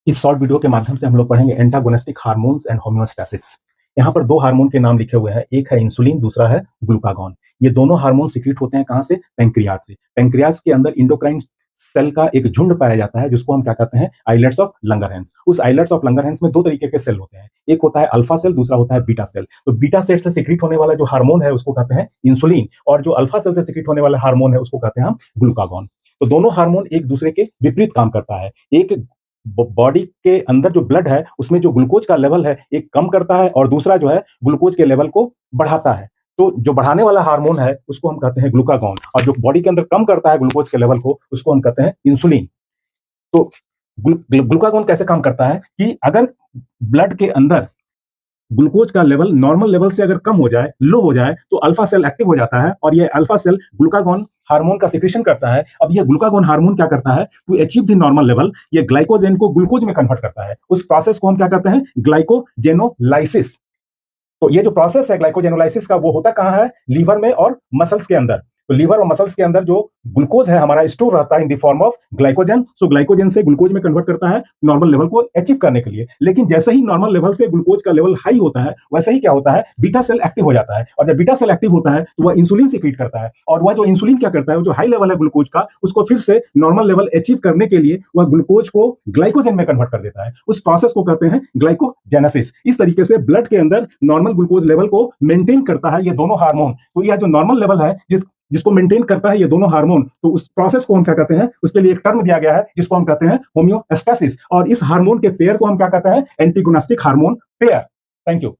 इस short video के माध्यम से हम लोग पढ़ेंगे एंटागोनिस्टिक हार्मोन्स एंड होम्योस्टैसिस। यहाँ पर दो हार्मोन के नाम लिखे हुए हैं, एक है इंसुलिन, दूसरा है ग्लूकागॉन। ये दोनों हार्मोन सीक्रेट होते हैं कहाँ से? पैंक्रियाज से। पैंक्रियाज के अंदर इंडोक्राइन सेल का एक झुंड पाया जाता है जिसको हम क्या कहते हैं? Islets of Langerhans. उस आइलेट्स ऑफ लंगरहैंस में दो तरीके के सेल होते हैं, एक होता है अल्फा सेल, दूसरा होता है बीटा सेल। तो बीटा सेल से सीक्रेट होने वाला जो हार्मोन है उसको कहते हैं इंसुलिन, और जो अल्फा सेल से सीक्रेट होने वाला हार्मोन है उसको कहते हैं हम ग्लूकागॉन। तो दोनों हार्मोन एक दूसरे के विपरीत काम करता है। एक बॉडी के अंदर जो ब्लड है उसमें जो ग्लूकोज का लेवल है एक कम करता है, और दूसरा जो है ग्लूकोज के लेवल को बढ़ाता है। तो जो बढ़ाने वाला हार्मोन है उसको हम कहते हैं ग्लूकागॉन, और जो बॉडी के अंदर कम करता है ग्लूकोज के लेवल को उसको हम कहते हैं इंसुलिन। तो ग्लूकागॉन कैसे काम करता है कि अगर ब्लड के अंदर ग्लूकोज का लेवल नॉर्मल लेवल से अगर कम हो जाए, लो हो जाए, तो अल्फा सेल एक्टिव हो जाता है और ये अल्फा सेल ग्लूकागॉन हार्मोन का सिक्रेशन करता है। अब ये ग्लूकागॉन हार्मोन क्या करता है? To achieve the normal level ये ग्लाइकोजेन को ग्लूकोज में कन्वर्ट करता है। उस प्रोसेस को हम क्या कहते हैं? ग्लाइकोजेनोलाइसिस। तो ये जो प्रोसेस है ग्लाइकोजेनोलाइसिस का वो होता कहाँ है? लीवर में और मसल्स के अंदर। तो लीवर और मसल्स के अंदर जो ग्लूकोज है हमारा स्टोर रहता है in the form of glycogen. So glycogen से ग्लूकोज में कन्वर्ट करता है नॉर्मल लेवल को अचीव करने के लिए। लेकिन जैसे ही नॉर्मल लेवल से ग्लूकोज का लेवल हाई होता है वैसे ही क्या होता है? बीटा सेल एक्टिव हो जाता है, और जब बीटा सेल एक्टिव होता है तो वह इंसुलिन सीक्रेट करता है, और वह जो इंसुलिन क्या करता है, वो जो हाई लेवल है ग्लूकोज का उसको फिर से नॉर्मल लेवल अचीव करने के लिए वह ग्लूकोज को ग्लाइकोजन में कन्वर्ट कर देता है। उस प्रोसेस को कहते हैं ग्लाइकोजेनेसिस। इस तरीके से ब्लड के अंदर नॉर्मल ग्लूकोज लेवल को मेंटेन करता है ये दोनों हार्मोन। तो यह जो नॉर्मल लेवल है जिसको मेंटेन करता है ये दोनों हार्मोन, तो उस प्रोसेस को हम क्या कहते हैं? उसके लिए एक टर्म दिया गया है जिसको हम कहते हैं होम्योस्टैसिस, और इस हार्मोन के पेयर को हम क्या कहते हैं? Antagonistic hormone pair. Thank you.